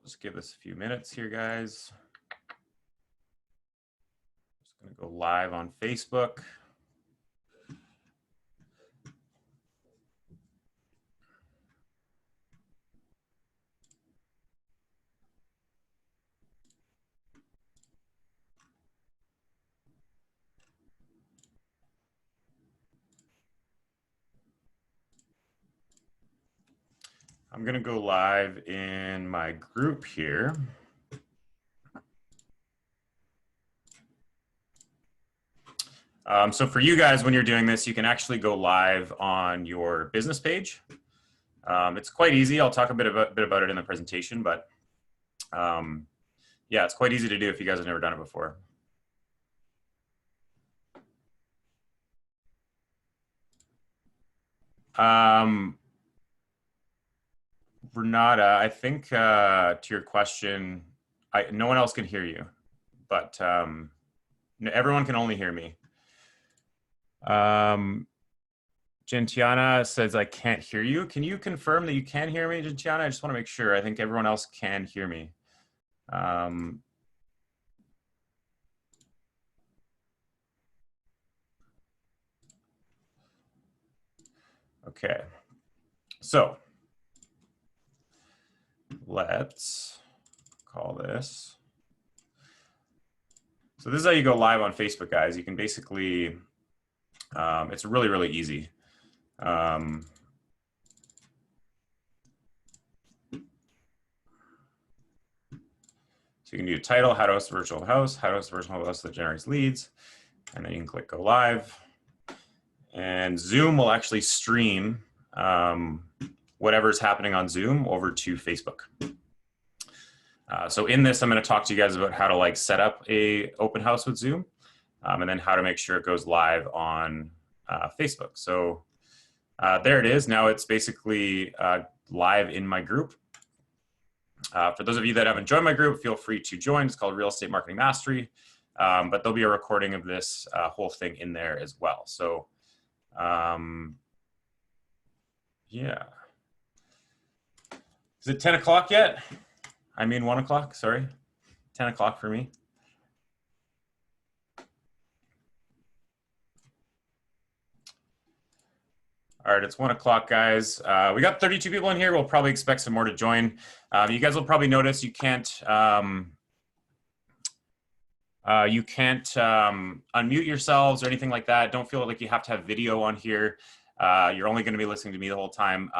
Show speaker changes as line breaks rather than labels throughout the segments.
just give this a few minutes here, guys. Just going to go live on Facebook. I'm going to go live in my group here. So for you guys, when you're doing this, you can actually go live on your business page. It's quite easy. I'll talk a bit about it in the presentation, but yeah, it's quite easy to do if you guys have never done it before. Renata, I think to your question, no one else can hear you, but everyone can only hear me. Gentiana says, I can't hear you. Can you confirm that you can hear me, Gentiana? I just want to make sure. I think everyone else can hear me. Okay. So let's call this. So this is how you go live on Facebook, guys. You can basically, it's really, really easy. So you can do title, how to host a virtual house, how to host a virtual house that generates leads, and then you can click go live. And Zoom will actually stream whatever's happening on Zoom over to Facebook. So in this, I'm going to talk to you guys about how to set up a open house with Zoom, and then how to make sure it goes live on Facebook. So there it is. Now it's basically live in my group. For those of you that haven't joined my group, feel free to join. It's called Real Estate Marketing Mastery, but there'll be a recording of this whole thing in there as well. So yeah. Is it 10 o'clock yet? I mean 1 o'clock, sorry. 10 o'clock for me. All right, it's 1 o'clock, guys. We got 32 people in here. We'll probably expect some more to join. You guys will probably notice you can't unmute yourselves or anything like that. Don't feel like you have to have video on here. You're only going to be listening to me the whole time.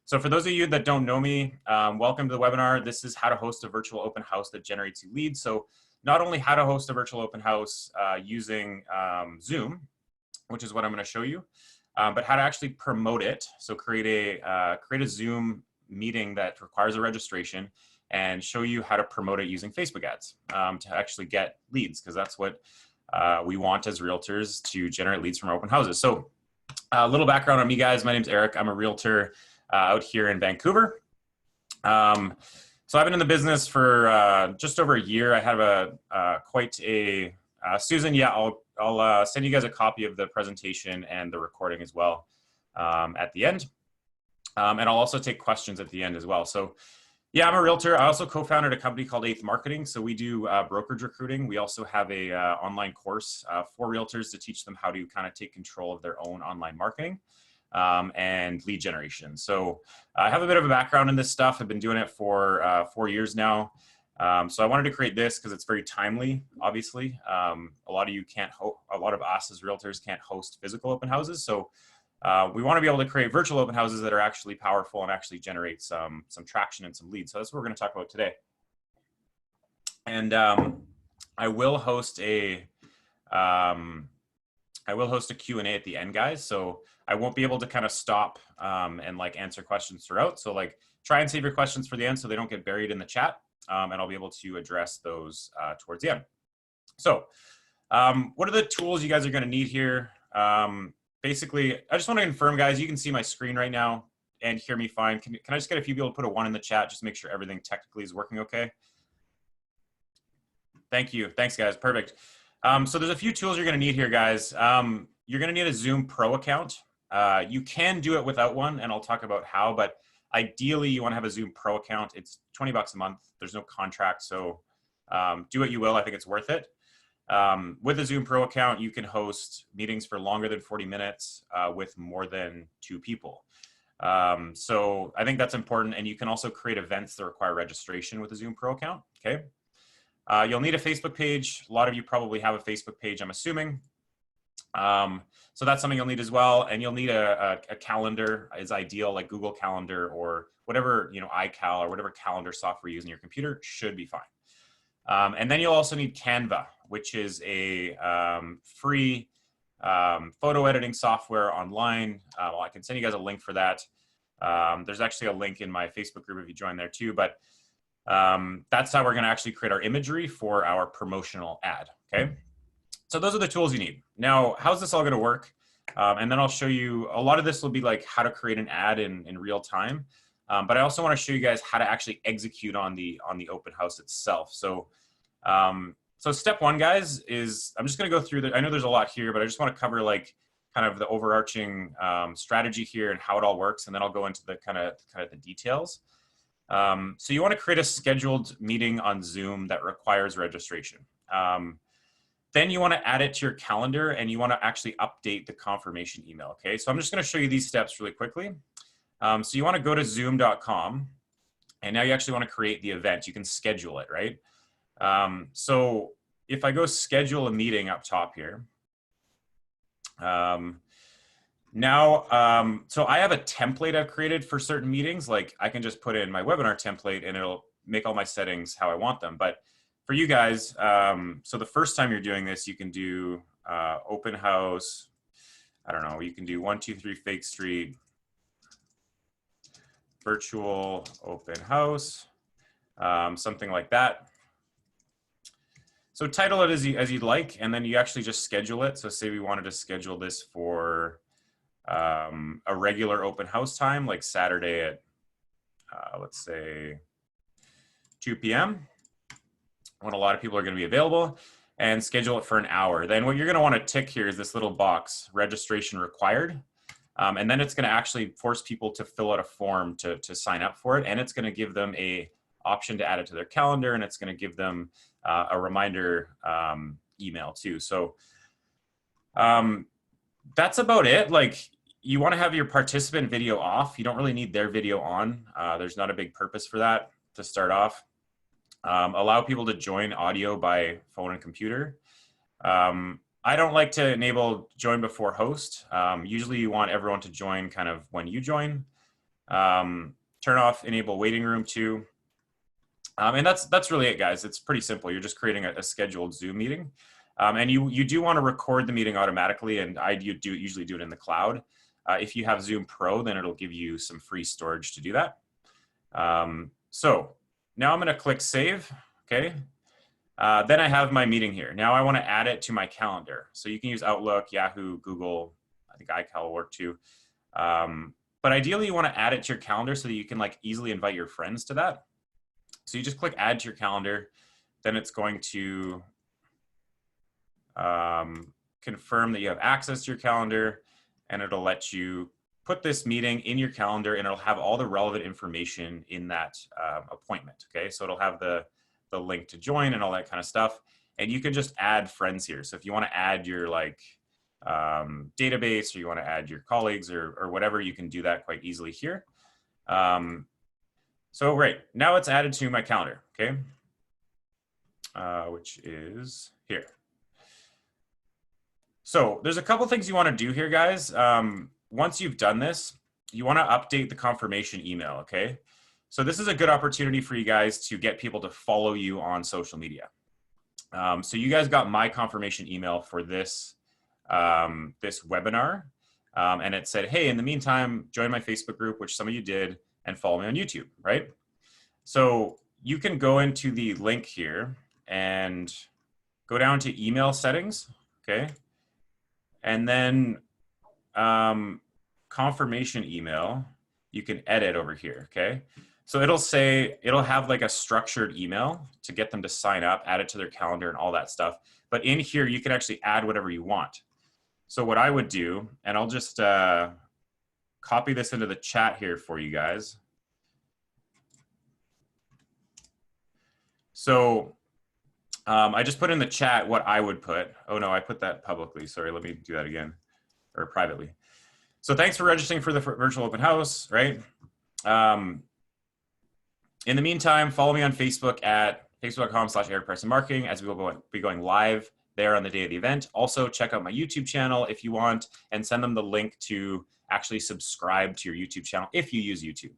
So for those of you that don't know me, welcome to the webinar. This is how to host a virtual open house that generates you leads. So not only how to host a virtual open house using Zoom, which is what I'm going to show you, but how to actually promote it. So create a Zoom meeting that requires a registration and show you how to promote it using Facebook ads to actually get leads, because that's what we want as realtors, to generate leads from our open houses. So a little background on me, guys. My name's Eric. I'm a realtor out here in Vancouver. So I've been in the business for just over a year. I have quite a Susan. Yeah, I'll send you guys a copy of the presentation and the recording as well at the end. And I'll also take questions at the end as well. So yeah, I'm a realtor. I also co-founded a company called Eighth Marketing. So we do brokerage recruiting. We also have a online course for realtors to teach them how to kind of take control of their own online marketing and lead generation. So I have a bit of a background in this stuff. I've been doing it for 4 years now. So I wanted to create this because it's very timely, obviously. A lot of us as realtors can't host physical open houses. So we want to be able to create virtual open houses that are actually powerful and actually generate some traction and some leads. So that's what we're going to talk about today. And I will host a Q&A at the end, guys. So I won't be able to kind of stop and answer questions throughout. So try and save your questions for the end so they don't get buried in the chat. And I'll be able to address those towards the end. So what are the tools you guys are going to need here? Basically, I just want to confirm, guys, you can see my screen right now and hear me fine. Can I just get a few people to put a 1 in the chat just to make sure everything technically is working okay? Thank you. Thanks, guys. Perfect. So there's a few tools you're going to need here, guys. You're going to need a Zoom Pro account. You can do it without one, and I'll talk about how, but Ideally, you want to have a Zoom Pro account. It's $20 a month. There's no contract, so do what you will. I think it's worth it. With a Zoom Pro account, you can host meetings for longer than 40 minutes with more than 2 people. So I think that's important. And you can also create events that require registration with a Zoom Pro account. Okay. You'll need a Facebook page. A lot of you probably have a Facebook page, I'm assuming. So that's something you'll need as well. And you'll need a calendar is ideal, like Google Calendar or whatever, iCal or whatever calendar software you use in your computer should be fine. And then you'll also need Canva, which is a free photo editing software online. Well, I can send you guys a link for that. There's actually a link in my Facebook group if you join there too, but that's how we're going to actually create our imagery for our promotional ad. Okay. So those are the tools you need. Now, how's this all going to work? And then I'll show you, a lot of this will be like how to create an ad in real time. But I also want to show you guys how to actually execute on the open house itself. So, so step 1, guys, is I'm just going to go through I know there's a lot here, but I just want to cover like kind of the overarching strategy here and how it all works. And then I'll go into the kind of the details. So you want to create a scheduled meeting on Zoom that requires registration. Then you want to add it to your calendar and you want to actually update the confirmation email. Okay, so I'm just going to show you these steps really quickly. So you want to go to zoom.com and now you actually want to create the event. You can schedule it, right? So if I go schedule a meeting up top here, so I have a template I've created for certain meetings. Like I can just put in my webinar template and it'll make all my settings how I want them. But for you guys, so the first time you're doing this, you can do open house. I don't know, you can do 123 Fake Street, virtual open house, something like that. So title it as you'd like, and then you actually just schedule it. So say we wanted to schedule this for a regular open house time, like Saturday at, let's say 2 p.m. when a lot of people are going to be available, and schedule it for an hour. Then what you're going to want to tick here is this little box, registration required. And then it's going to actually force people to fill out a form to sign up for it. And it's going to give them a option to add it to their calendar, and it's going to give them a reminder email too. So that's about it. Like, you want to have your participant video off. You don't really need their video on. There's not a big purpose for that to start off. Allow people to join audio by phone and computer. I don't like to enable join before host. Usually you want everyone to join kind of when you join. Turn off enable waiting room too. And that's really it, guys. It's pretty simple. You're just creating a scheduled Zoom meeting. And you do want to record the meeting automatically, and I usually do it in the cloud. If you have Zoom Pro, then it'll give you some free storage to do that. So now I'm going to click save. Okay. Then I have my meeting here. Now I want to add it to my calendar. So you can use Outlook, Yahoo, Google. I think iCal will work too. But ideally you want to add it to your calendar so that you can like easily invite your friends to that. So you just click add to your calendar. Then it's going to confirm that you have access to your calendar, and it'll let you put this meeting in your calendar, and it'll have all the relevant information in that appointment. Okay, so it'll have the link to join and all that kind of stuff. And you can just add friends here. So if you want to add your like database, or you want to add your colleagues or whatever, you can do that quite easily here. So right, now it's added to my calendar, okay? Which is here. So there's a couple things you want to do here, guys. Once you've done this, you want to update the confirmation email, okay? So this is a good opportunity for you guys to get people to follow you on social media. So you guys got my confirmation email for this, this webinar. And it said, hey, in the meantime, join my Facebook group, which some of you did, and follow me on YouTube, right? So you can go into the link here and go down to email settings, okay? And then confirmation email, you can edit over here, okay? So it'll have like a structured email to get them to sign up, add it to their calendar and all that stuff. But in here, you can actually add whatever you want. So what I would do, and I'll just copy this into the chat here for you guys. So I just put in the chat what I would put. Oh no, I put that publicly. Sorry, let me do that again, or privately. So thanks for registering for the virtual open house, right? In the meantime, follow me on Facebook at facebook.com/EricParsonMarketing, as we will be going live there on the day of the event. Also, check out my YouTube channel if you want, and send them the link to actually subscribe to your YouTube channel if you use YouTube.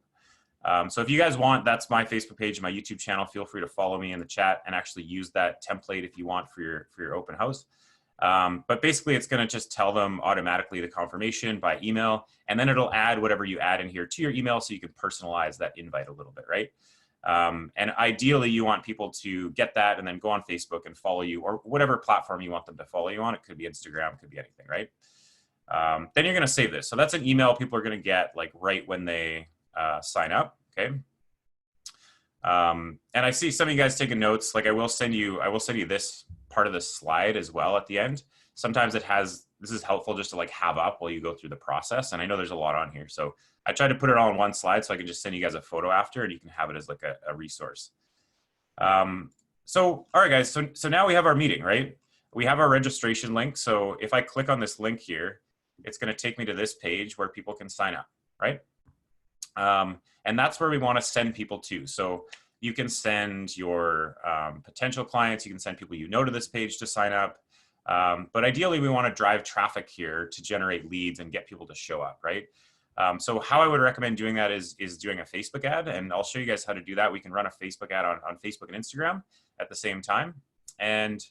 So if you guys want, that's my Facebook page, my YouTube channel. Feel free to follow me in the chat and actually use that template if you want for your open house. But basically, it's going to just tell them automatically the confirmation by email, and then it'll add whatever you add in here to your email so you can personalize that invite a little bit, right? And ideally, you want people to get that and then go on Facebook and follow you, or whatever platform you want them to follow you on. It could be Instagram, it could be anything, right? Then you're going to save this. So that's an email people are going to get like right when they sign up, okay? And I see some of you guys taking notes. Like I will send you this part of the slide as well at the end. Sometimes this is helpful just to like have up while you go through the process. And I know there's a lot on here. So I tried to put it all in one slide so I can just send you guys a photo after and you can have it as like a resource. So, all right, guys, so now we have our meeting, right? We have our registration link. So if I click on this link here, it's going to take me to this page where people can sign up, right? And that's where we want to send people to. So you can send your potential clients, you can send people you know to this page to sign up. But ideally, we want to drive traffic here to generate leads and get people to show up, right? So how I would recommend doing that is doing a Facebook ad, and I'll show you guys how to do that. We can run a Facebook ad on Facebook and Instagram at the same time. And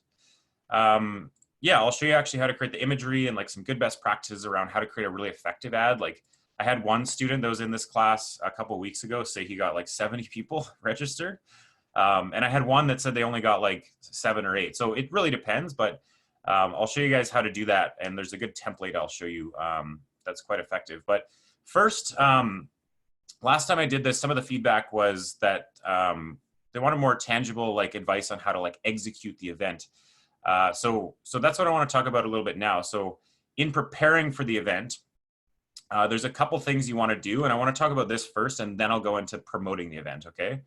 yeah, I'll show you actually how to create the imagery and like some good best practices around how to create a really effective ad. Like I had one student that was in this class a couple of weeks ago say he got like 70 people registered. And I had one that said they only got like 7 or 8. So it really depends, but I'll show you guys how to do that. And there's a good template I'll show you that's quite effective. But first, last time I did this, some of the feedback was that they wanted more tangible like advice on how to like execute the event. So that's what I want to talk about a little bit now. So in preparing for the event, there's a couple things you want to do, and I want to talk about this first, and then I'll go into promoting the event, okay?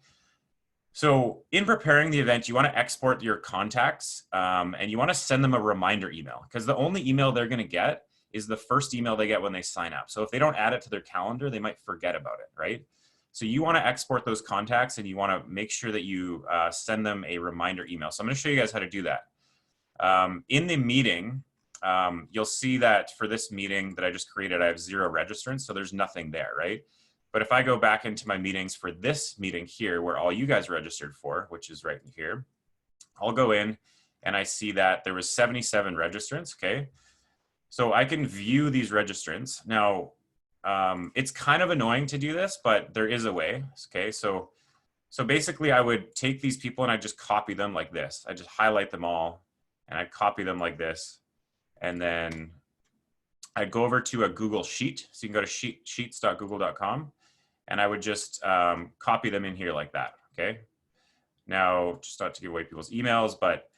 So in preparing the event, you want to export your contacts, and you want to send them a reminder email, because the only email they're going to get is the first email they get when they sign up. So if they don't add it to their calendar, they might forget about it, right? So you want to export those contacts, and you want to make sure that you send them a reminder email. So I'm going to show you guys how to do that. In the meeting, you'll see that for this meeting that I just created, I have 0 registrants, so there's nothing there, right? But if I go back into my meetings for this meeting here, where all you guys registered for, which is right in here, I'll go in and I see that there was 77 registrants, okay? So I can view these registrants. Now, it's kind of annoying to do this, but there is a way, okay? So basically I would take these people and I just copy them like this. I just highlight them all and I copy them like this. And then I'd go over to a Google Sheet. So you can go to sheets.google.com and I would just copy them in here like that, okay? Now, just not to give away people's emails, but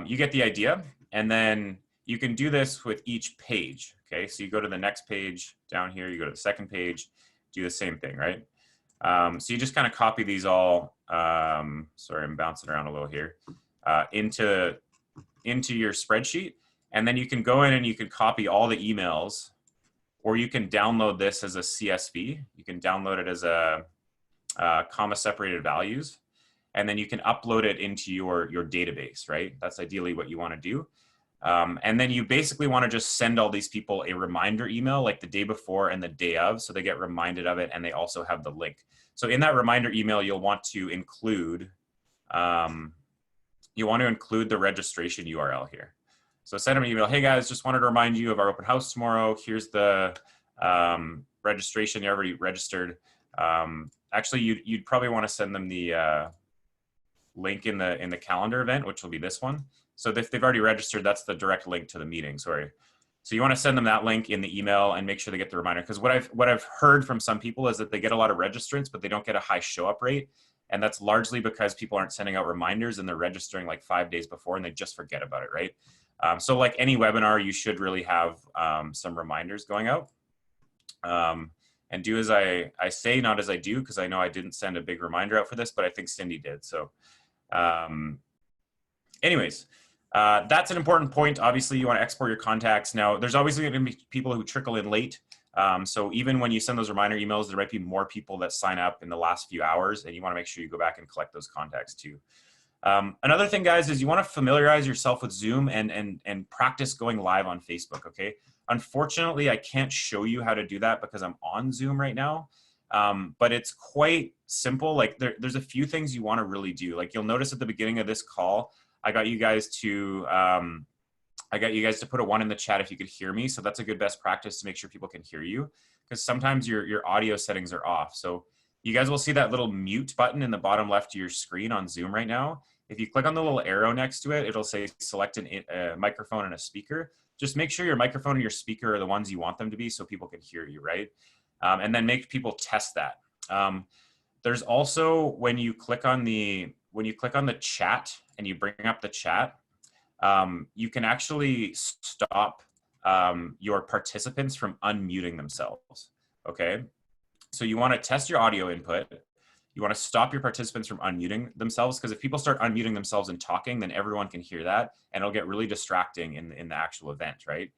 you get the idea. And then you can do this with each page, okay? So you go to the next page down here, you go to the second page, do the same thing, right? So you just kind of copy these all, sorry, I'm bouncing around a little here, into your spreadsheet. And then you can go in and you can copy all the emails, or you can download this as a CSV. You can download it as a comma separated values, and then you can upload it into your database, right? That's ideally what you want to do. And then you basically want to just send all these people a reminder email like the day before and the day of, so they get reminded of it and they also have the link. So in that reminder email, you'll want to include the registration URL here. So send them an email. Hey guys, just wanted to remind you of our open house tomorrow. Here's the registration. You already registered. Actually, you'd probably want to send them the link in the calendar event, which will be this one. So if they've already registered, that's the direct link to the meeting. Sorry. So you want to send them that link in the email and make sure they get the reminder. Because what I've heard from some people is that they get a lot of registrants, but they don't get a high show up rate. And that's largely because people aren't sending out reminders and they're registering like 5 days before and they just forget about it, right? So like any webinar, you should really have some reminders going out. And do as I say, not as I do, because I know I didn't send a big reminder out for this, but I think Cindy did. So Anyways, that's an important point. Obviously, you want to export your contacts. Now, there's always going to be people who trickle in late. So even when you send those reminder emails, there might be more people that sign up in the last few hours, and you want to make sure you go back and collect those contacts too. Another thing, guys, is you want to familiarize yourself with Zoom and practice going live on Facebook, okay? Unfortunately, I can't show you how to do that because I'm on Zoom right now, but it's quite simple. Like there's a few things you want to really do. Like you'll notice at the beginning of this call, I got you guys to put a 1 in the chat if you could hear me. So that's a good best practice to make sure people can hear you, because sometimes your audio settings are off. So you guys will see that little mute button in the bottom left of your screen on Zoom right now. If you click on the little arrow next to it, it'll say select a microphone and a speaker. Just make sure your microphone and your speaker are the ones you want them to be so people can hear you, right? And then make people test that. There's also, when you click on the chat and you bring up the chat, you can actually stop your participants from unmuting themselves, okay? So you want to test your audio input. You want to stop your participants from unmuting themselves, because if people start unmuting themselves and talking, then everyone can hear that, and it'll get really distracting in the actual event, right?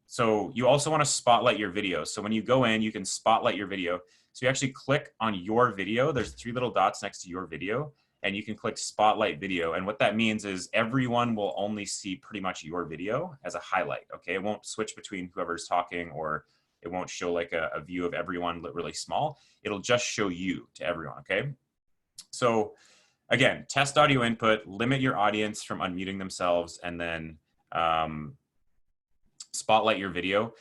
So you also want to spotlight your video. So when you go in, you can spotlight your video. So you actually click on your video. There's 3 little dots next to your video, and you can click spotlight video. And what that means is everyone will only see pretty much your video as a highlight, okay? It won't switch between whoever's talking, or it won't show like a view of everyone really small. It'll just show you to everyone, okay? So again, test audio input, limit your audience from unmuting themselves, and then spotlight your video.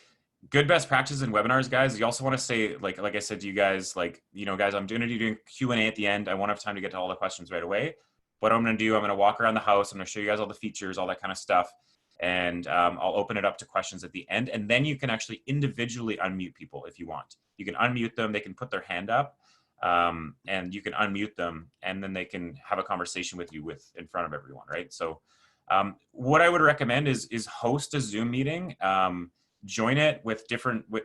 Good best practices in webinars, guys. You also want to say, like I said to you guys, like, you know, guys, I'm going to be doing Q&A at the end. I won't have time to get to all the questions right away. What I'm going to do, I'm going to walk around the house. I'm going to show you guys all the features, all that kind of stuff. And I'll open it up to questions at the end. And then you can actually individually unmute people if you want. You can unmute them. They can put their hand up, and you can unmute them. And then they can have a conversation with you in front of everyone, right? So what I would recommend is host a Zoom meeting. Join it with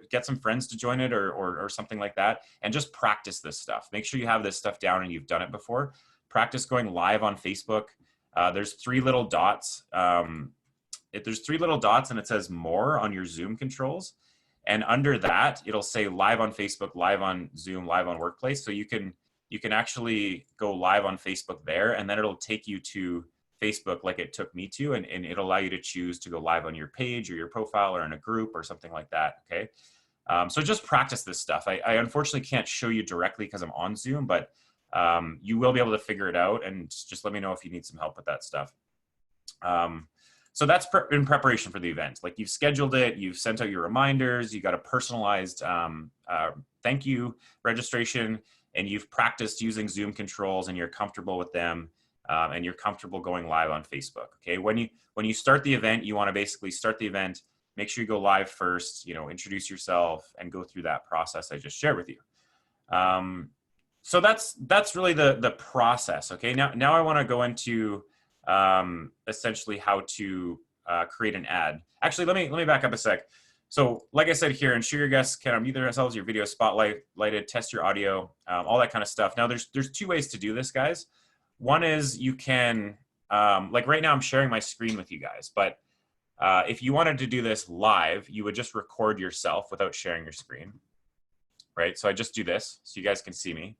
get some friends to join it or something like that, and just practice this stuff. Make sure you have this stuff down and you've done it before. Practice going live on Facebook. There's 3 little dots. There's 3 little dots and it says more on your Zoom controls. And under that, it'll say live on Facebook, live on Zoom, live on Workplace. So you can actually go live on Facebook there, and then it'll take you to Facebook like it took me to, and it'll allow you to choose to go live on your page or your profile or in a group or something like that, okay? So just practice this stuff. I unfortunately can't show you directly because I'm on Zoom, but you will be able to figure it out, and just let me know if you need some help with that stuff. So that's in preparation for the event. Like, you've scheduled it, you've sent out your reminders, you got a personalized thank you registration, and you've practiced using Zoom controls and you're comfortable with them. And you're comfortable going live on Facebook, okay? When you start the event, you want to basically start the event, make sure you go live first, you know, introduce yourself and go through that process I just shared with you. So that's really the process, okay? Now I want to go into essentially how to create an ad. Actually, let me back up a sec. So like I said here, ensure your guests can unmute themselves, your video spotlighted, test your audio, all that kind of stuff. Now there's 2 ways to do this, guys. One is you can, like right now I'm sharing my screen with you guys, but if you wanted to do this live, you would just record yourself without sharing your screen, right? So I just do this so you guys can see me.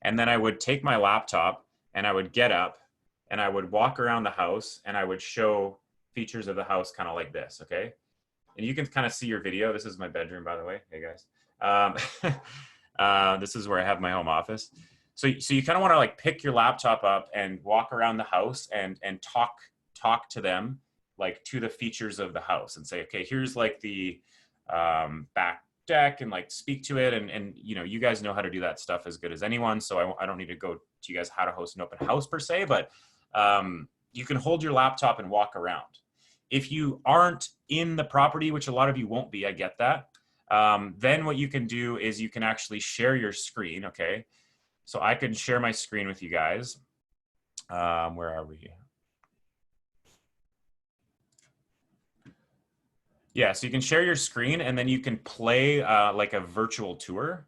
And then I would take my laptop and I would get up and I would walk around the house and I would show features of the house kind of like this, okay? And you can kind of see your video. This is my bedroom, by the way. Hey, guys. This is where I have my home office. So you kind of want to like pick your laptop up and walk around the house and talk to them, like to the features of the house, and say, okay, here's like the back deck, and like speak to it. And you know, you guys know how to do that stuff as good as anyone. So I don't need to go to you guys how to host an open house per se, but you can hold your laptop and walk around. If you aren't in the property, which a lot of you won't be, I get that. Then what you can do is you can actually share your screen, okay? So I can share my screen with you guys. Where are we? Yeah, so you can share your screen and then you can play like a virtual tour.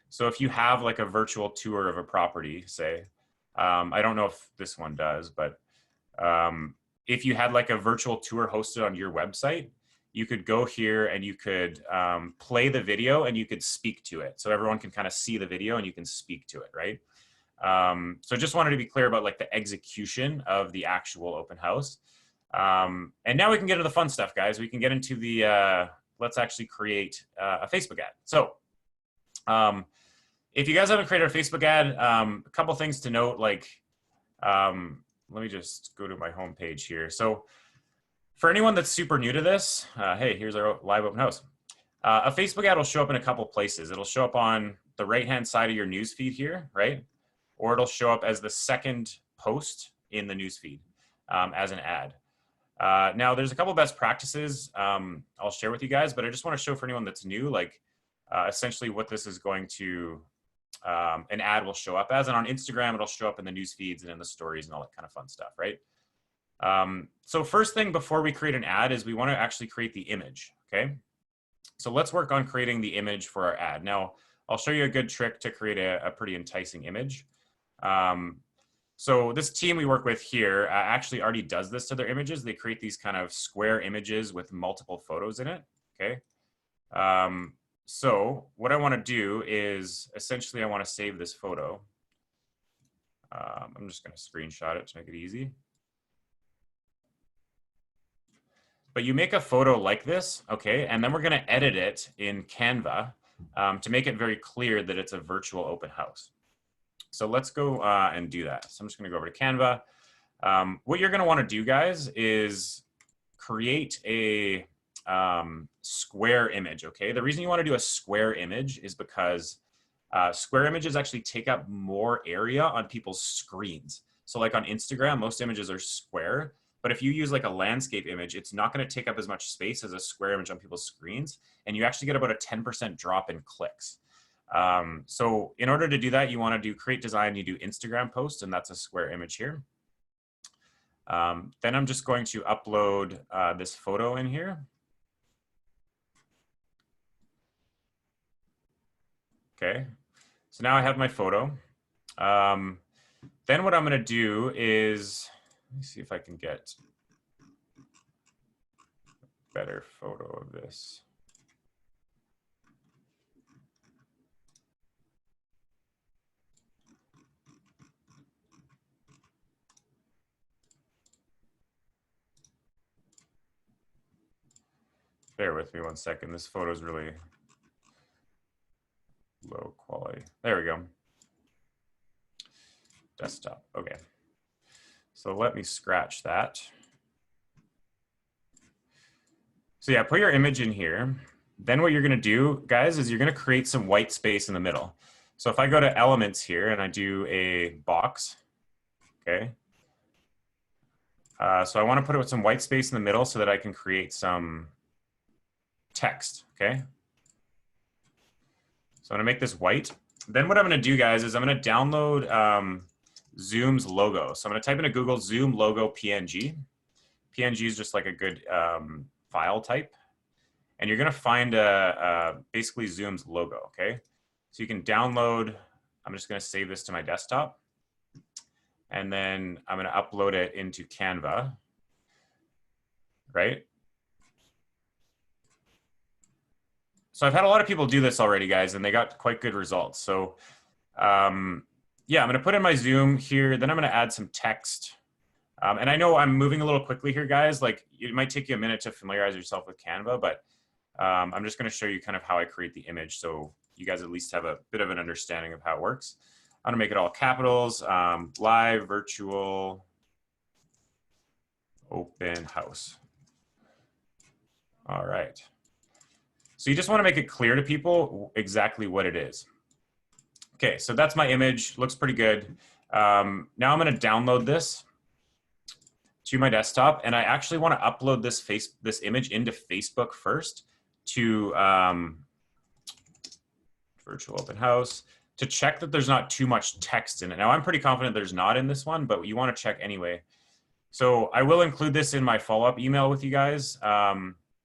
So if you have like a virtual tour of a property, say, I don't know if this one does, but if you had like a virtual tour hosted on your website, you could go here and you could play the video and you could speak to it. So everyone can kind of see the video and you can speak to it, right? So just wanted to be clear about like the execution of the actual open house. And now we can get into the fun stuff, guys. We can get into the, let's actually create a Facebook ad. So if you guys haven't created a Facebook ad, a couple things to note, like, let me just go to my homepage here. So for anyone that's super new to this, hey, here's our live open house. A Facebook ad will show up in a couple places. It'll show up on the right-hand side of your newsfeed here, right? Or it'll show up as the second post in the newsfeed as an ad. Now, there's a couple best practices I'll share with you guys, but I just want to show for anyone that's new, like essentially what this is going to, an ad will show up as. And on Instagram, it'll show up in the news feeds and in the stories and all that kind of fun stuff, right? So first thing before we create an ad is we want to actually create the image, okay? So let's work on creating the image for our ad. Now, I'll show you a good trick to create a pretty enticing image. So this team we work with here actually already does this to their images. They create these kind of square images with multiple photos in it, okay? So what I want to do is essentially I want to save this photo. I'm just going to screenshot it to make it easy. But you make a photo like this, okay? And then we're going to edit it in Canva to make it very clear that it's a virtual open house. So let's go and do that. So I'm just going to go over to Canva. What you're going to want to do, guys, is create a square image, okay? The reason you want to do a square image is because square images actually take up more area on people's screens. So like on Instagram, most images are square, but if you use like a landscape image, it's not going to take up as much space as a square image on people's screens, and you actually get about a 10% drop in clicks. So in order to do that, you want to do create design, you do Instagram post, and that's a square image here. Then I'm just going to upload this photo in here. Okay, so now I have my photo. Then what I'm going to do is, let me see if I can get a better photo of this. Bear with me one second. This photo is really low quality. There we go. Desktop. Okay. So let me scratch that. So yeah, put your image in here. Then what you're going to do, guys, is you're going to create some white space in the middle. So if I go to elements here and I do a box, okay. So I want to put it with some white space in the middle so that I can create some text, okay? So I'm gonna make this white. Then what I'm gonna do, guys, is I'm gonna download Zoom's logo. So I'm gonna type into Google Zoom logo PNG. PNG is just like a good file type. And you're gonna find basically Zoom's logo, okay? So you can download, I'm just gonna save this to my desktop. And then I'm gonna upload it into Canva, right? So I've had a lot of people do this already, guys, and they got quite good results. So yeah, I'm going to put in my Zoom here. Then I'm going to add some text. And I know I'm moving a little quickly here, guys. Like it might take you a minute to familiarize yourself with Canva, but I'm just going to show you kind of how I create the image so you guys at least have a bit of an understanding of how it works. I'm going to make it all capitals, live virtual open house. All right. So you just want to make it clear to people exactly what it is. Okay, so that's my image. Looks pretty good. Now I'm going to download this to my desktop, and I actually want to upload this image into Facebook first to virtual open house to check that there's not too much text in it. Now I'm pretty confident there's not in this one, but you want to check anyway. So I will include this in my follow-up email with you guys,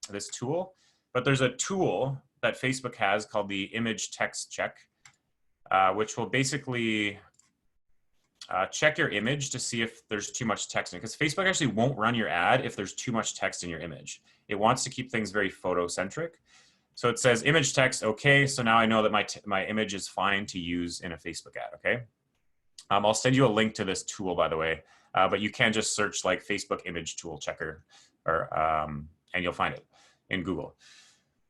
this tool. But there's a tool that Facebook has called the image text check, which will basically check your image to see if there's too much text in it, because Facebook actually won't run your ad if there's too much text in your image. It wants to keep things very photo-centric. So it says image text, okay, so now I know that my image is fine to use in a Facebook ad, okay? I'll send you a link to this tool, by the way, but you can just search like Facebook image tool checker, or, and you'll find it in Google.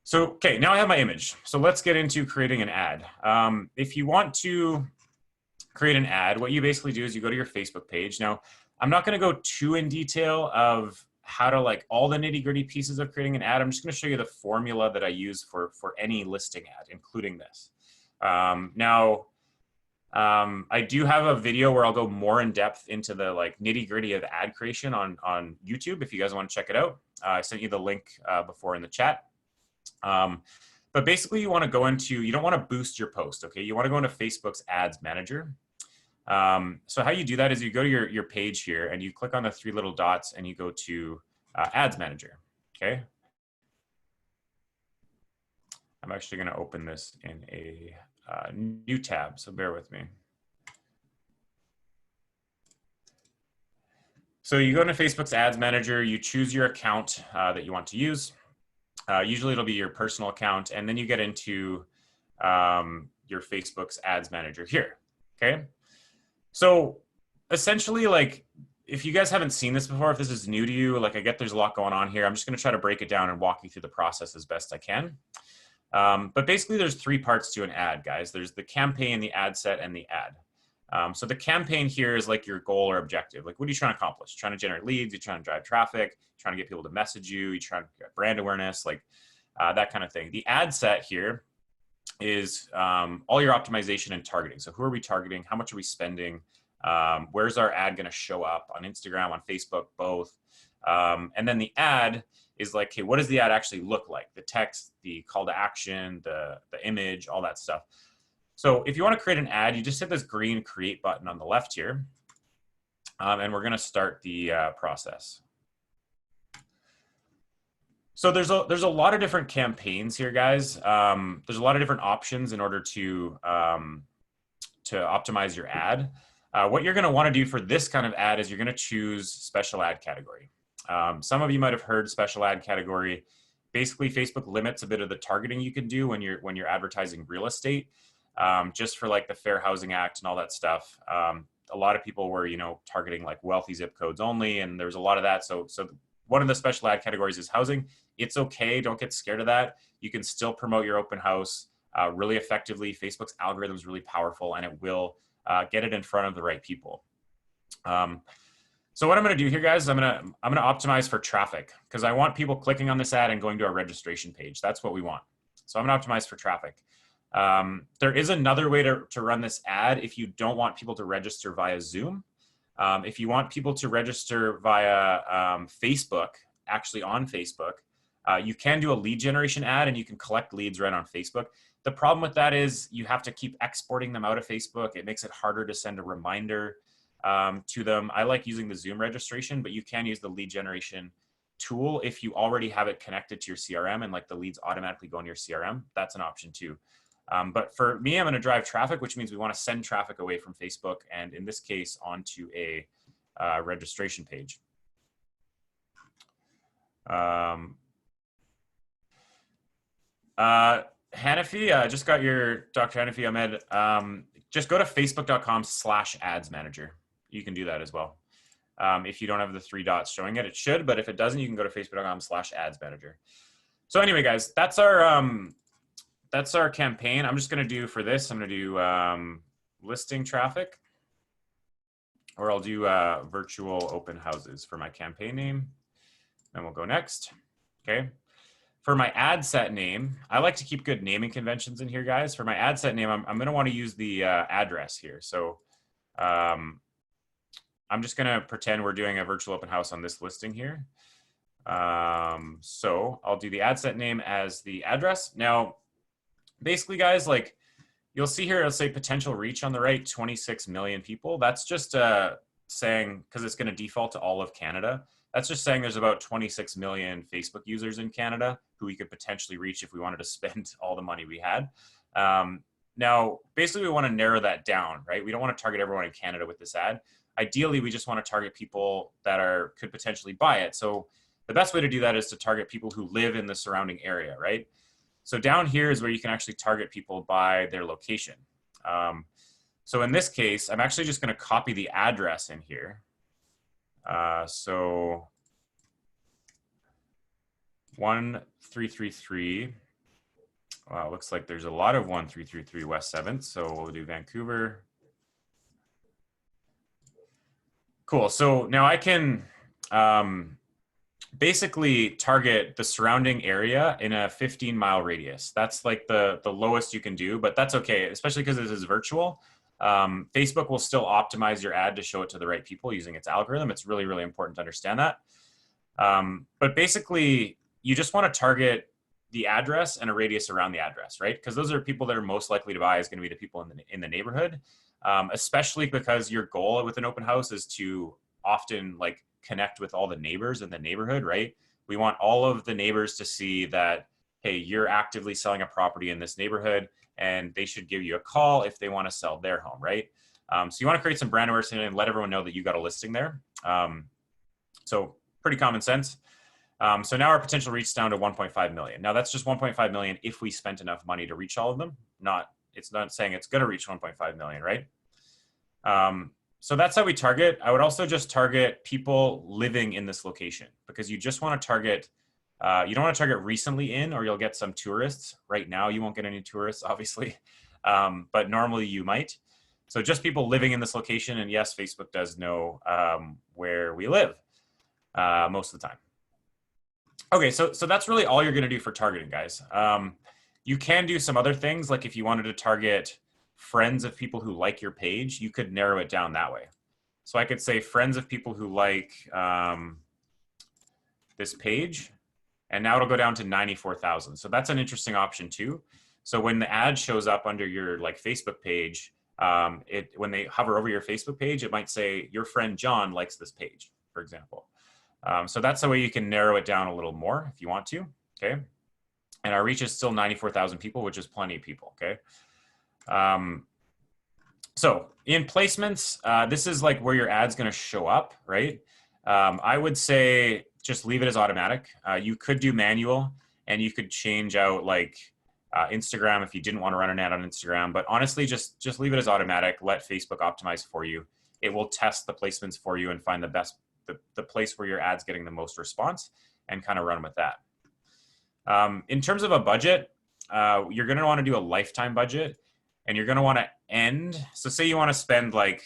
So, okay, now I have my image. So let's get into creating an ad. If you want to create an ad, what you basically do is you go to your Facebook page. Now, I'm not gonna go too in detail of how to like all the nitty gritty pieces of creating an ad. I'm just gonna show you the formula that I use for any listing ad, including this. I do have a video where I'll go more in depth into the like nitty gritty of ad creation on YouTube. If you guys want to check it out, I sent you the link before in the chat. But basically you want to go into, you don't want to boost your post. Okay. You want to go into Facebook's ads manager. So how you do that is you go to your page here and you click on the three little dots and you go to ads manager. Okay. I'm actually going to open this in a new tab, so bear with me. So you go into Facebook's ads manager, you choose your account that you want to use. Usually it'll be your personal account, and then you get into your Facebook's ads manager here, okay? So essentially, like, if you guys haven't seen this before, if this is new to you, like I get there's a lot going on here. I'm just gonna try to break it down and walk you through the process as best I can. But basically there's three parts to an ad, guys. There's the campaign, the ad set, and the ad. So the campaign here is like your goal or objective. Like, what are you trying to accomplish? You're trying to generate leads, you're trying to drive traffic, you're trying to get people to message you, you're trying to get brand awareness, like that kind of thing. The ad set here is all your optimization and targeting. So who are we targeting? How much are we spending? Where's our ad going to show up on Instagram, on Facebook, both? And then the ad is like, okay, what does the ad actually look like? The text, the call to action, the image, all that stuff. So if you want to create an ad, you just hit this green create button on the left here. And we're going to start the process. So there's a lot of different campaigns here, guys. There's a lot of different options in order to optimize your ad. What you're going to want to do for this kind of ad is you're going to choose special ad category. Some of you might have heard special ad category. Basically, Facebook limits a bit of the targeting you can do when you're advertising real estate, just for like the Fair Housing Act and all that stuff. A lot of people were, targeting like wealthy zip codes only, and there's a lot of that. So one of the special ad categories is housing. It's okay. Don't get scared of that. You can still promote your open house really effectively. Facebook's algorithm is really powerful, and it will get it in front of the right people. So what I'm going to do here, guys, is I'm going to optimize for traffic, because I want people clicking on this ad and going to our registration page. That's what we want. So I'm going to optimize for traffic. There is another way to run this ad if you don't want people to register via Zoom. If you want people to register via Facebook, actually on Facebook, you can do a lead generation ad and you can collect leads right on Facebook. The problem with that is you have to keep exporting them out of Facebook. It makes it harder to send a reminder to them. I like using the Zoom registration, but you can use the lead generation tool if you already have it connected to your CRM and like the leads automatically go in your CRM. That's an option too. But for me, I'm going to drive traffic, which means we want to send traffic away from Facebook, and in this case, onto a registration page. Hanafi, just got your Dr. Hanafi Ahmed. Just go to facebook.com/ads manager. You can do that as well. If you don't have the three dots showing it, it should, but if it doesn't, you can go to facebook.com/ads manager. So anyway, guys, that's our campaign. I'm just going to do for this, I'm going to do listing traffic, or I'll do virtual open houses for my campaign name. Then we'll go next. Okay. For my ad set name, I like to keep good naming conventions in here, guys. For my ad set name, I'm going to want to use the address here. So I'm just going to pretend we're doing a virtual open house on this listing here. So I'll do the ad set name as the address. Now, basically, guys, like you'll see here, it'll say potential reach on the right, 26 million people. That's just saying, because it's going to default to all of Canada. That's just saying there's about 26 million Facebook users in Canada who we could potentially reach if we wanted to spend all the money we had. Now, basically, we want to narrow that down, right? We don't want to target everyone in Canada with this ad. Ideally, we just want to target people that could potentially buy it. So the best way to do that is to target people who live in the surrounding area, right? So down here is where you can actually target people by their location. So in this case, I'm actually just going to copy the address in here. So 1333. Wow, looks like there's a lot of 1333 West 7th. So we'll do Vancouver. Cool. So now I can basically target the surrounding area in a 15-mile radius. That's like the lowest you can do, but that's okay, especially because this is virtual. Facebook will still optimize your ad to show it to the right people using its algorithm. It's really, really important to understand that. But basically, you just want to target the address and a radius around the address, right? Because those are people that are most likely to buy is going to be the people in the neighborhood, especially because your goal with an open house is to often like connect with all the neighbors in the neighborhood, right? We want all of the neighbors to see that, hey, you're actively selling a property in this neighborhood and they should give you a call if they want to sell their home, right? So you want to create some brand awareness and let everyone know that you got a listing there. So pretty common sense. So now our potential reach down to 1.5 million. Now that's just 1.5 million if we spent enough money to reach all of them. It's not saying it's going to reach 1.5 million, right? So that's how we target. I would also just target people living in this location because you just want to target, you don't want to target recently in or you'll get some tourists. Right now, you won't get any tourists, obviously, but normally you might. So just people living in this location. And yes, Facebook does know where we live most of the time. Okay, so that's really all you're going to do for targeting, guys. You can do some other things, like if you wanted to target friends of people who like your page, you could narrow it down that way. So I could say friends of people who like this page, and now it'll go down to 94,000. So that's an interesting option too. So when the ad shows up under your like Facebook page, when they hover over your Facebook page, it might say your friend John likes this page, for example. So that's the way you can narrow it down a little more if you want to, okay? And our reach is still 94,000 people, which is plenty of people, okay? So in placements, this is like where your ad's gonna show up, right? I would say just leave it as automatic. You could do manual and you could change out like Instagram if you didn't want to run an ad on Instagram, but honestly, just leave it as automatic. Let Facebook optimize for you. It will test the placements for you and find the best, the place where your ad's getting the most response and kind of run with that. In terms of a budget, you're going to want to do a lifetime budget and you're going to want to end. So say you want to spend like,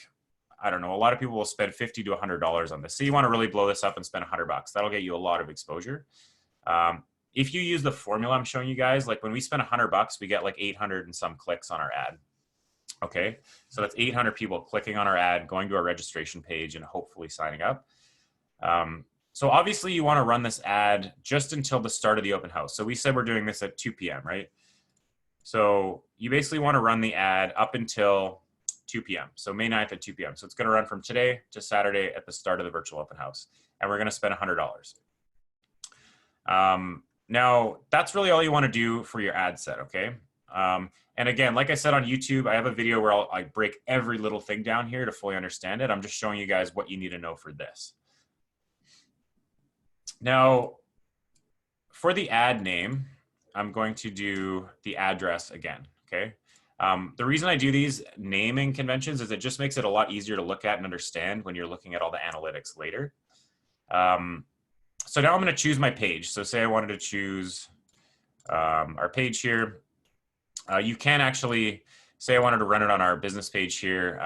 I don't know, a lot of people will spend $50 to $100 on this. So you want to really blow this up and spend $100. That'll get you a lot of exposure. If you use the formula I'm showing you guys, like when we spend $100, we get like 800 and some clicks on our ad. Okay, so that's 800 people clicking on our ad, going to our registration page and hopefully signing up. So obviously you want to run this ad just until the start of the open house. So we said we're doing this at 2 p.m., right? So you basically want to run the ad up until 2 p.m. So May 9th at 2 p.m. So it's going to run from today to Saturday at the start of the virtual open house. And we're going to spend $100. Now, that's really all you want to do for your ad set, okay? And again, like I said on YouTube, I have a video where I break every little thing down here to fully understand it. I'm just showing you guys what you need to know for this. Now, for the ad name, I'm going to do the address again, okay? The reason I do these naming conventions is it just makes it a lot easier to look at and understand when you're looking at all the analytics later. So now I'm going to choose my page. So say I wanted to choose our page here. You can actually say I wanted to run it on our business page here.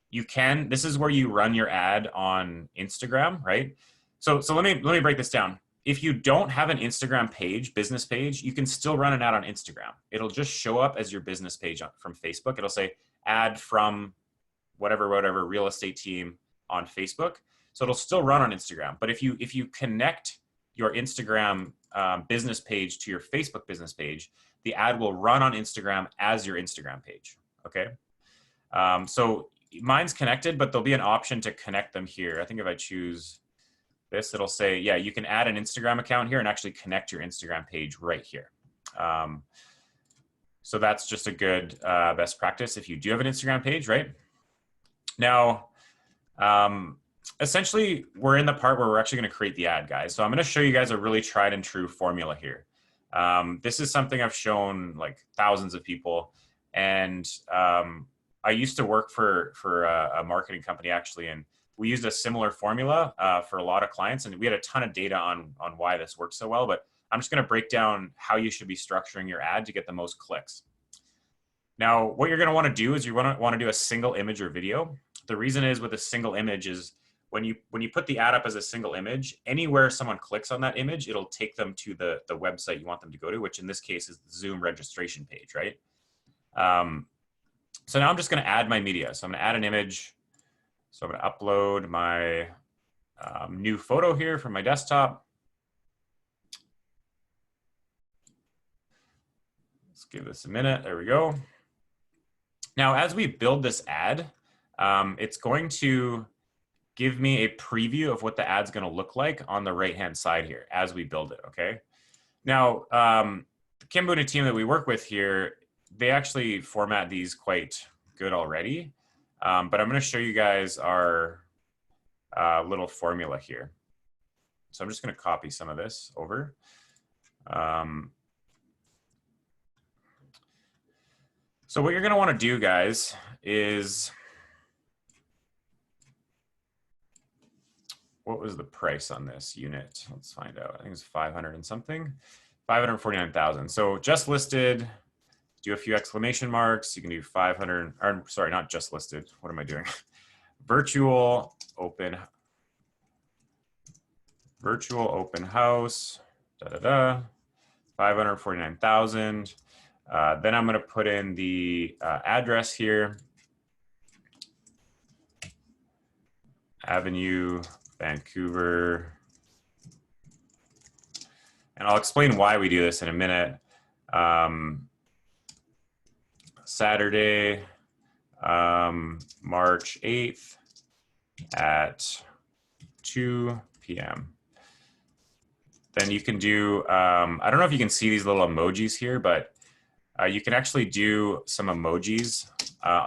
You can. This is where you run your ad on Instagram, right? So let me break this down. If you don't have an Instagram page, business page, you can still run an ad on Instagram. It'll just show up as your business page from Facebook. It'll say ad from whatever real estate team on Facebook. So it'll still run on Instagram. But if you connect your Instagram business page to your Facebook business page, the ad will run on Instagram as your Instagram page, okay? So mine's connected, but there'll be an option to connect them here. I think if I choose this, it'll say, yeah, you can add an Instagram account here and actually connect your Instagram page right here. So that's just a good best practice if you do have an Instagram page, right? Now, essentially, we're in the part where we're actually going to create the ad, guys. So I'm going to show you guys a really tried and true formula here. This is something I've shown like thousands of people, and I used to work for a marketing company actually, and we used a similar formula for a lot of clients, and we had a ton of data on why this works so well. But I'm just going to break down how you should be structuring your ad to get the most clicks. Now, what you're going to want to do is you want to do a single image or video. The reason is with a single image is when you put the ad up as a single image, anywhere someone clicks on that image, it'll take them to the website you want them to go to, which in this case is the Zoom registration page, right? So now I'm just going to add my media. So I'm going to add an image. So I'm going to upload my new photo here from my desktop. Let's give this a minute. There we go. Now, as we build this ad, it's going to give me a preview of what the ad's going to look like on the right-hand side here as we build it, okay? Now, the Kim Boona team that we work with here, they actually format these quite good already, but I'm going to show you guys our little formula here. So I'm just going to copy some of this over. So what you're going to want to do, guys, is what was the price on this unit? Let's find out. I think it's 500 and something, 549,000. So just listed, do a few exclamation marks. You can do 500, or sorry, not just listed. What am I doing? Virtual open house, 549,000. Then I'm going to put in the address here, Avenue, Vancouver. And I'll explain why we do this in a minute. Saturday, March 8th at 2 p.m. Then you can do, I don't know if you can see these little emojis here, but you can actually do some emojis.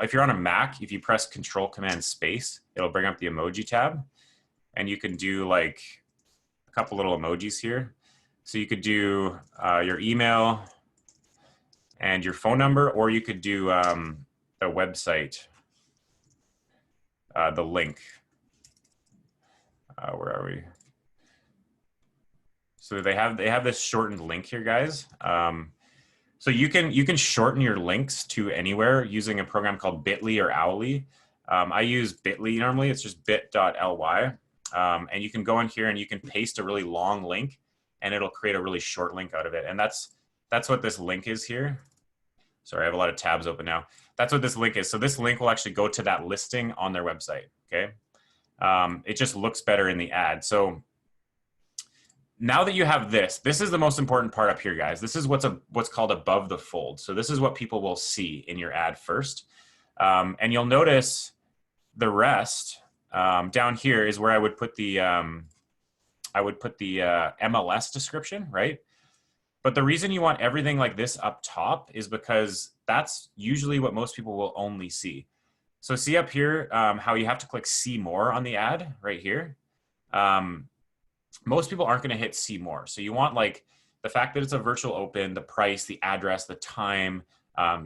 If you're on a Mac, if you press Control Command Space, it'll bring up the emoji tab. And you can do like a couple little emojis here. So you could do your email and your phone number, or you could do the website, the link. Where are we? So they have this shortened link here, guys. So you can shorten your links to anywhere using a program called Bitly or Owly. I use Bitly normally. It's just bit.ly. And you can go in here and you can paste a really long link and it'll create a really short link out of it. And that's what this link is here. Sorry, I have a lot of tabs open now. That's what this link is. So this link will actually go to that listing on their website, okay? It just looks better in the ad. So now that you have this is the most important part up here, guys. This is what's called above the fold. So this is what people will see in your ad first. And you'll notice the rest down here is where I would put the MLS description, right? But the reason you want everything like this up top is because that's usually what most people will only see. So see up here how you have to click see more on the ad right here. Most people aren't going to hit see more. So you want like the fact that it's a virtual open, the price, the address, the time,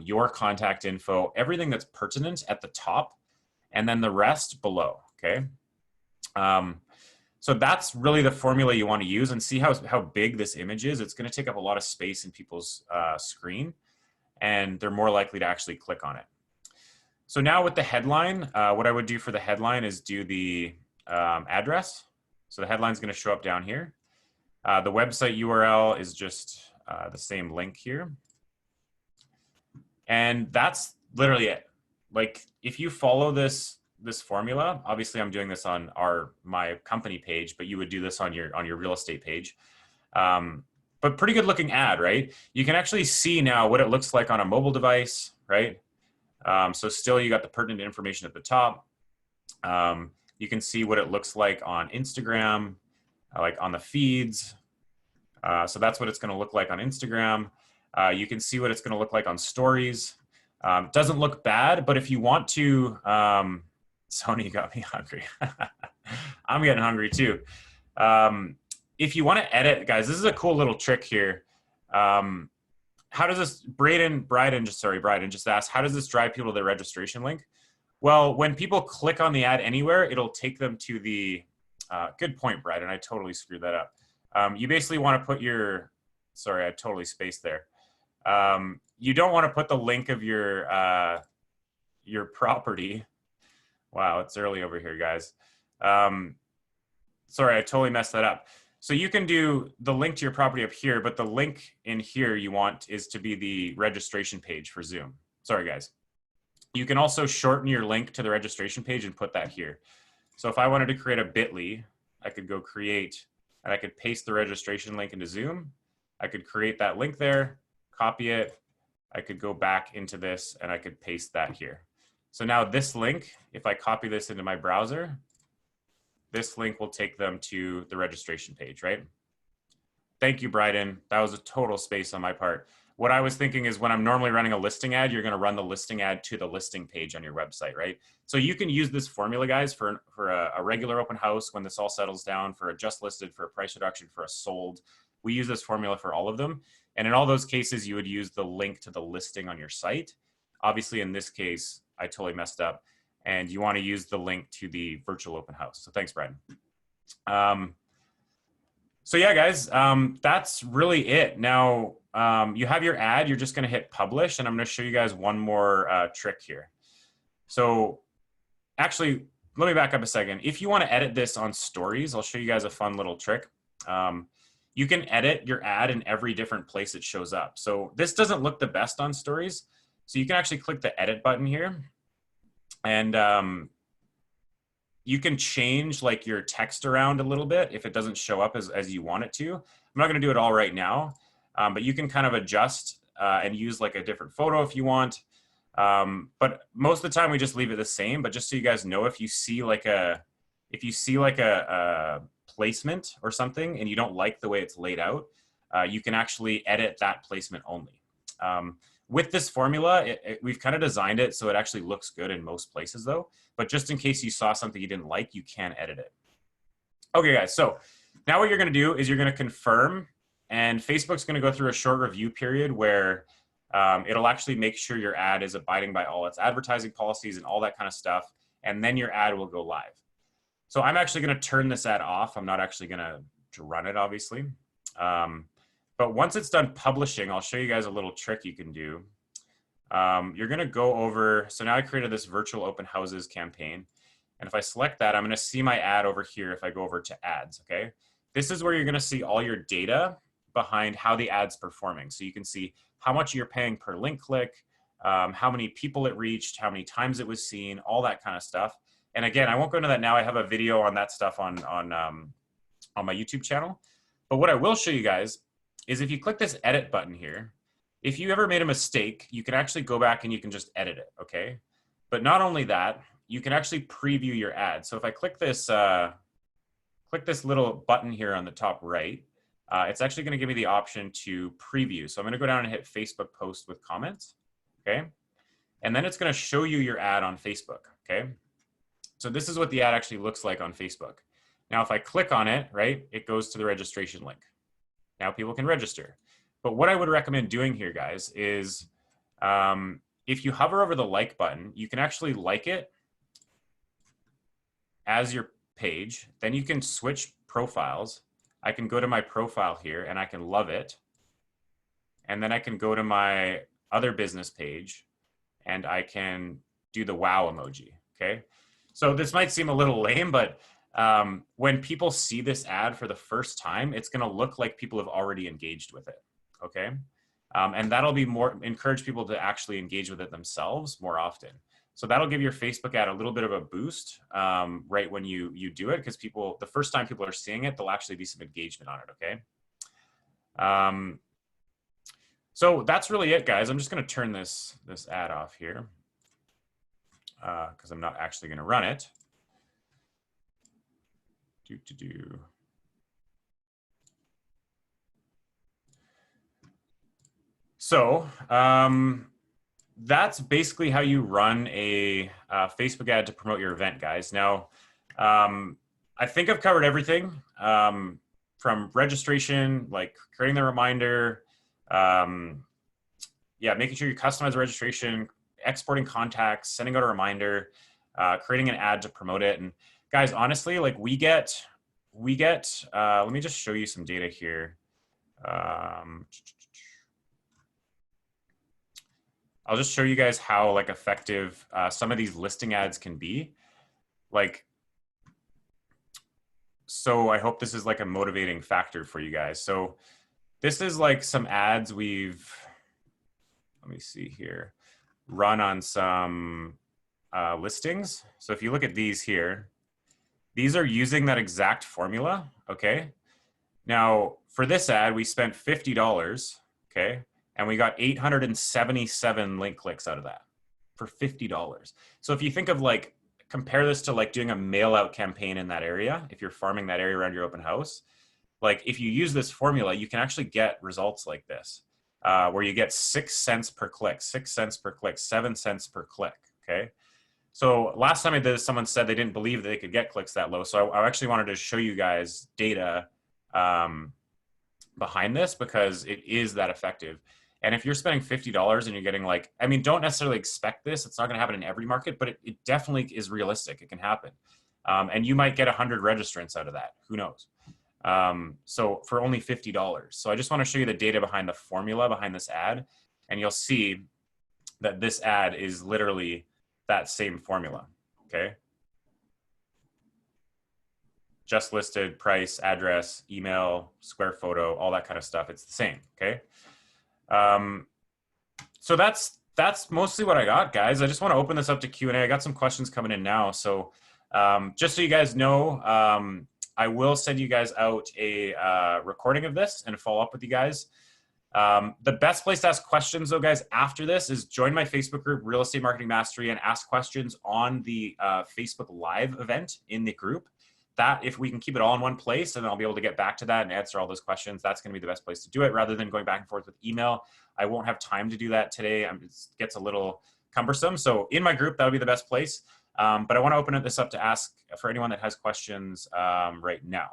your contact info, everything that's pertinent at the top, and then the rest below, okay? So that's really the formula you want to use, and see how big this image is. It's going to take up a lot of space in people's screen, and they're more likely to actually click on it. So now with the headline, what I would do for the headline is do the address. So the headline is going to show up down here. The website URL is just the same link here. And that's literally it. Like if you follow this formula, obviously I'm doing this on my company page, but you would do this on your real estate page. But pretty good looking ad, right? You can actually see now what it looks like on a mobile device, right? So still you got the pertinent information at the top. You can see what it looks like on Instagram, like on the feeds. So that's what it's going to look like on Instagram. You can see what it's going to look like on stories. It doesn't look bad, but if you want to, Sony got me hungry. I'm getting hungry too. If you want to edit, guys, this is a cool little trick here. How does this, Bryden just asked, how does this drive people to the registration link? Well, when people click on the ad anywhere, it'll take them to the, good point, Bryden, I totally screwed that up. You basically want to put your, sorry, I totally spaced there. You don't want to put the link of your property. Wow, it's early over here, guys. Sorry, I totally messed that up. So you can do the link to your property up here, but the link in here you want is to be the registration page for Zoom. Sorry, guys. You can also shorten your link to the registration page and put that here. So if I wanted to create a bit.ly, I could go create, and I could paste the registration link into Zoom. I could create that link there, copy it. I could go back into this and I could paste that here. So now this link, if I copy this into my browser, this link will take them to the registration page, right? Thank you, Bryden. That was a total space on my part. What I was thinking is when I'm normally running a listing ad, you're going to run the listing ad to the listing page on your website, right? So you can use this formula, guys, for a regular open house when this all settles down, for a just listed, for a price reduction, for a sold. We use this formula for all of them. And in all those cases, you would use the link to the listing on your site. Obviously, in this case, I totally messed up. And you want to use the link to the virtual open house. So thanks, Brad. So yeah, guys, that's really it. Now, you have your ad. You're just going to hit publish. And I'm going to show you guys one more trick here. So actually, let me back up a second. If you want to edit this on stories, I'll show you guys a fun little trick. You can edit your ad in every different place it shows up. So this doesn't look the best on stories. So you can actually click the edit button here. And you can change like your text around a little bit if it doesn't show up as you want it to. I'm not going to do it all right now, but you can kind of adjust and use like a different photo if you want. But most of the time we just leave it the same. But just so you guys know, if you see like a placement or something and you don't like the way it's laid out, you can actually edit that placement only. With this formula, we've kind of designed it so it actually looks good in most places though. But just in case you saw something you didn't like, you can edit it. Okay, guys, so now what you're gonna do is you're gonna confirm, and Facebook's gonna go through a short review period where it'll actually make sure your ad is abiding by all its advertising policies and all that kind of stuff, and then your ad will go live. So I'm actually gonna turn this ad off. I'm not actually gonna run it, obviously. But once it's done publishing, I'll show you guys a little trick you can do. You're going to go over, so now I created this virtual open houses campaign. And if I select that, I'm going to see my ad over here if I go over to ads, okay? This is where you're going to see all your data behind how the ad's performing. So you can see how much you're paying per link click, how many people it reached, how many times it was seen, all that kind of stuff. And again, I won't go into that now. I have a video on that stuff on my YouTube channel. But what I will show you guys is if you click this edit button here, if you ever made a mistake, you can actually go back and you can just edit it, okay? But not only that, you can actually preview your ad. So if I click this little button here on the top right, it's actually gonna give me the option to preview. So I'm gonna go down and hit Facebook post with comments, okay? And then it's gonna show you your ad on Facebook, okay? So this is what the ad actually looks like on Facebook. Now, if I click on it, right, it goes to the registration link. Now people can register. But what I would recommend doing here, guys, is if you hover over the like button, you can actually like it as your page. Then you can switch profiles. I can go to my profile here and I can love it. And then I can go to my other business page and I can do the wow emoji, okay? So this might seem a little lame, but when people see this ad for the first time, it's going to look like people have already engaged with it, okay? And that'll be encourage people to actually engage with it themselves more often. So that'll give your Facebook ad a little bit of a boost right when you do it, because the first time people are seeing it, there'll actually be some engagement on it, okay? So that's really it, guys. I'm just going to turn this ad off here because I'm not actually going to run it. So that's basically how you run a Facebook ad to promote your event, guys. Now, I think I've covered everything from registration, like creating the reminder, yeah, making sure you customize the registration, exporting contacts, sending out a reminder, creating an ad to promote it. And guys, honestly, like we get, let me just show you some data here. I'll just show you guys how like effective some of these listing ads can be. Like, so I hope this is like a motivating factor for you guys. So this is like some ads we've, let me see here, run on some listings. So if you look at these here, these are using that exact formula, okay? Now, for this ad, we spent $50, okay? And we got 877 link clicks out of that for $50. So if you think of like, compare this to like doing a mail out campaign in that area, if you're farming that area around your open house, like if you use this formula, you can actually get results like this, where you get 6 cents per click, 6 cents per click, 7 cents per click, okay? So last time I did this, someone said they didn't believe that they could get clicks that low. So I actually wanted to show you guys data behind this because it is that effective. And if you're spending $50 and you're getting like, I mean, don't necessarily expect this. It's not going to happen in every market, but it definitely is realistic. It can happen. And you might get 100 registrants out of that. Who knows? So for only $50. So I just want to show you the data behind the formula behind this ad. And you'll see that this ad is literally that same formula, okay? Just listed, price, address, email, square photo, all that kind of stuff. It's the same, okay? So that's mostly what I got, guys. I just want to open this up to Q&A. I got some questions coming in now. So just so you guys know, I will send you guys out a recording of this and follow up with you guys. The best place to ask questions though, guys, after this is join my Facebook group, Real Estate Marketing Mastery, and ask questions on the Facebook Live event in the group. That if we can keep it all in one place, and I'll be able to get back to that and answer all those questions, that's going to be the best place to do it rather than going back and forth with email. I won't have time to do that today. It gets a little cumbersome. So in my group, that would be the best place. But I want to open this up to ask for anyone that has questions right now.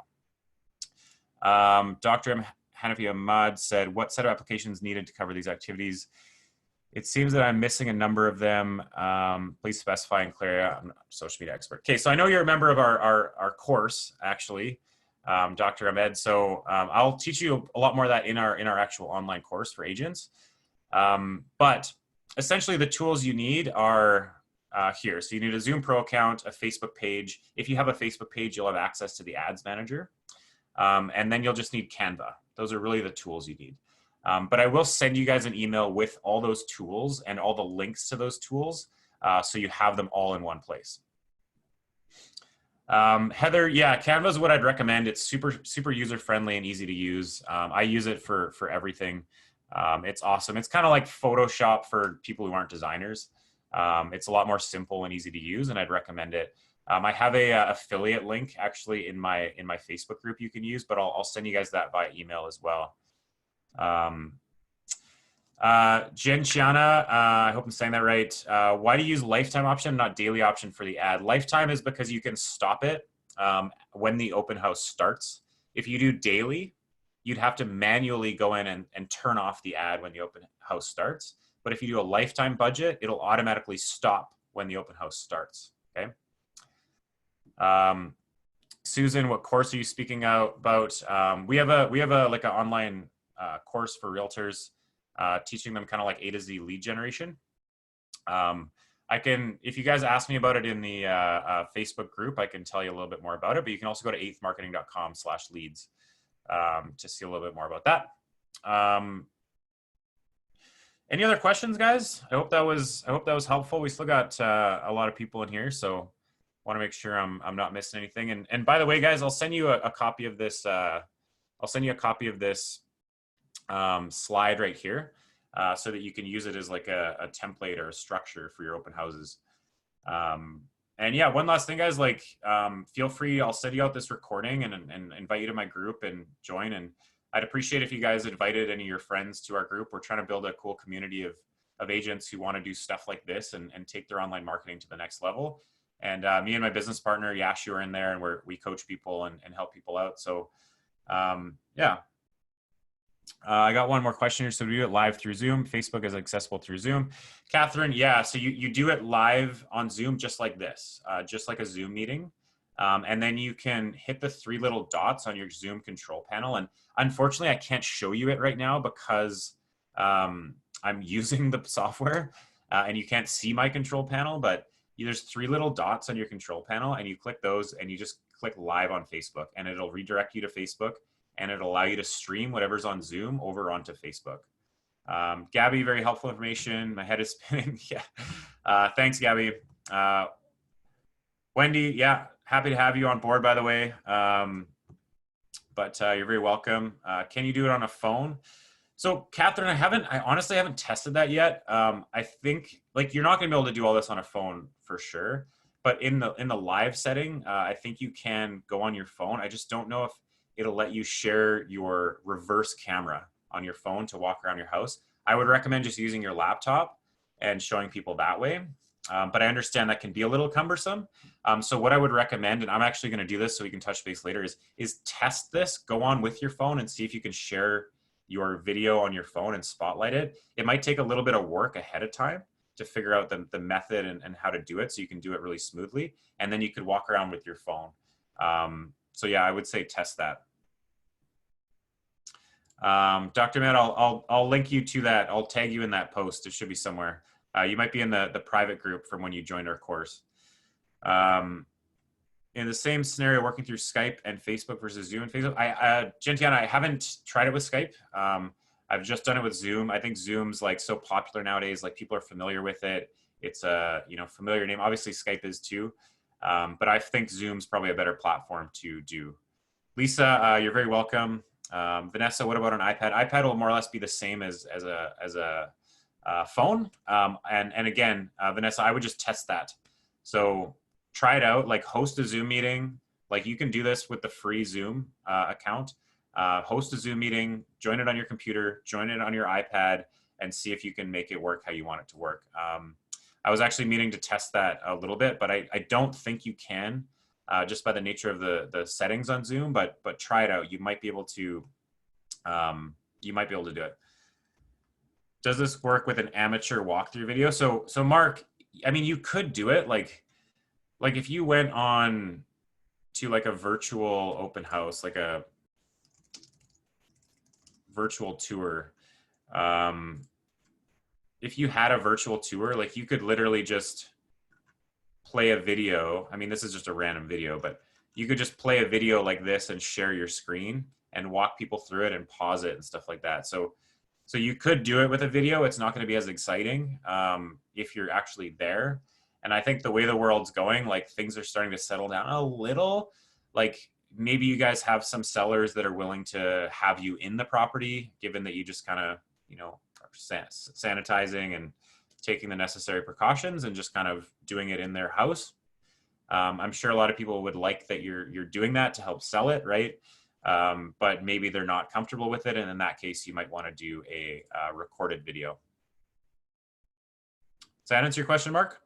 Dr. Hanafi Ahmad said, what set of applications needed to cover these activities? It seems that I'm missing a number of them. Please specify and clear. I'm not a social media expert. Okay, so I know you're a member of our course, actually, Dr. Ahmed. So I'll teach you a lot more of that in our actual online course for agents. But essentially the tools you need are here. So you need a Zoom Pro account, a Facebook page. If you have a Facebook page, you'll have access to the Ads Manager. And then you'll just need Canva. Those are really the tools you need. But I will send you guys an email with all those tools and all the links to those tools so you have them all in one place. Heather, yeah, Canva is what I'd recommend. It's super user-friendly and easy to use. I use it for everything. It's awesome. It's kind of like Photoshop for people who aren't designers. It's a lot more simple and easy to use, and I'd recommend it. I have a affiliate link actually in my Facebook group you can use, but I'll send you guys that via email as well. Jen Chiana, I hope I'm saying that right. Why do you use lifetime option, not daily option for the ad? Lifetime is because you can stop it when the open house starts. If you do daily, you'd have to manually go in and turn off the ad when the open house starts. But if you do a lifetime budget, it'll automatically stop when the open house starts, okay? Susan, what course are you speaking about? We have a like an online course for realtors, teaching them kind of like A to Z lead generation. I can, if you guys ask me about it in the Facebook group, I can tell you a little bit more about it, but you can also go to eighthmarketing.com/leads to see a little bit more about that. Any other questions, guys? I hope that was helpful. We still got a lot of people in here, so want to make sure I'm not missing anything. And by the way, guys, I'll send you a copy of this. I'll send you a copy of this slide right here so that you can use it as like a template or a structure for your open houses. And yeah, one last thing, guys, like feel free, I'll send you out this recording and invite you to my group and join. And I'd appreciate if you guys invited any of your friends to our group. We're trying to build a cool community of agents who want to do stuff like this and take their online marketing to the next level. And me and my business partner, Yashu, are in there, and we coach people and help people out. So yeah. I got one more question here. So we do it live through Zoom. Facebook is accessible through Zoom. Catherine, yeah. So you do it live on Zoom, just like this, just like a Zoom meeting. And then you can hit the 3 little dots on your Zoom control panel. And unfortunately, I can't show you it right now because I'm using the software and you can't see my control panel, but there's 3 little dots on your control panel, and you click those and you just click live on Facebook, and it'll redirect you to Facebook, and it'll allow you to stream whatever's on Zoom over onto Facebook. Gabby, very helpful information. My head is spinning. Yeah. Thanks, Gabby. Wendy, yeah, happy to have you on board, by the way. But you're very welcome. Can you do it on a phone? So Catherine, I honestly haven't tested that yet. I think like you're not gonna be able to do all this on a phone for sure, but in the live setting, I think you can go on your phone. I just don't know if it'll let you share your reverse camera on your phone to walk around your house. I would recommend just using your laptop and showing people that way. But I understand that can be a little cumbersome. So what I would recommend, and I'm actually going to do this so we can touch base later, is test this. Go on with your phone and see if you can share your video on your phone and spotlight it. It might take a little bit of work ahead of time to figure out the method and how to do it so you can do it really smoothly. And then you could walk around with your phone. So yeah, I would say test that. Dr. Matt, I'll link you to that. I'll tag you in that post. It should be somewhere. You might be in the private group from when you joined our course. In the same scenario, working through Skype and Facebook versus Zoom and Facebook. Gentiana, I haven't tried it with Skype. I've just done it with Zoom. I think Zoom's like so popular nowadays, like people are familiar with it. It's a familiar name. Obviously Skype is too, but I think Zoom's probably a better platform to do. Lisa, you're very welcome. Vanessa, what about an iPad? iPad will more or less be the same as a phone. And again, Vanessa, I would just test that. So try it out, like host a Zoom meeting. Like you can do this with the free Zoom account. Host a Zoom meeting, join it on your computer, join it on your iPad, and see if you can make it work how you want it to work. I was actually meaning to test that a little bit, but I don't think you can just by the nature of the settings on Zoom, but try it out. You might be able to do it. Does this work with an amateur walkthrough video? So Mark, I mean, you could do it like if you went on to like a virtual open house, like a virtual tour. If you had a virtual tour, like you could literally just play a video. I mean, this is just a random video, but you could just play a video like this and share your screen and walk people through it and pause it and stuff like that. So you could do it with a video. It's not going to be as exciting if you're actually there. And I think the way the world's going, like things are starting to settle down a little. Like maybe you guys have some sellers that are willing to have you in the property, given that you just kind of, are sanitizing and taking the necessary precautions and just kind of doing it in their house. I'm sure a lot of people would like that you're doing that to help sell it, right? But maybe they're not comfortable with it. And in that case, you might want to do a recorded video. Does that answer your question, Mark?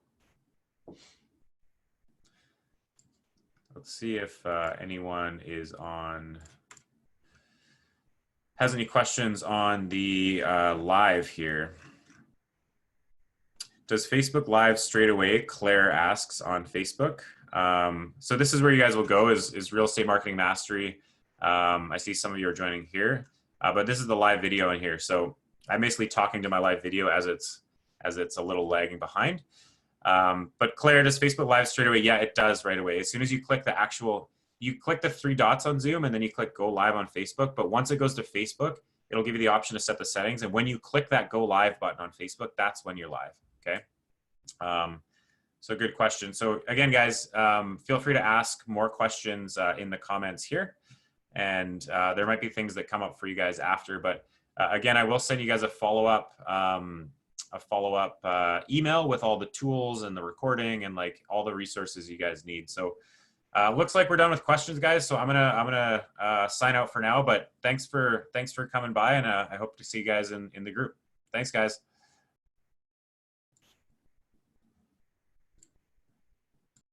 Let's see if anyone has any questions on the live here. Does Facebook Live straight away? Claire asks on Facebook. So this is where you guys will go is Real Estate Marketing Mastery. I see some of you are joining here, but this is the live video in here. So I'm basically talking to my live video as it's a little lagging behind. But Claire, does Facebook Live straight away? Yeah, it does right away. As soon as you click you click the 3 dots on Zoom and then you click go live on Facebook. But once it goes to Facebook, it'll give you the option to set the settings. And when you click that go live button on Facebook, that's when you're live. Okay. So good question. So again, guys, feel free to ask more questions in the comments here. And there might be things that come up for you guys after, but again, I will send you guys a follow-up email with all the tools and the recording and like all the resources you guys need. So Looks like we're done with questions, guys. So I'm gonna sign out for now. But thanks for coming by, and I hope to see you guys in the group. Thanks, guys.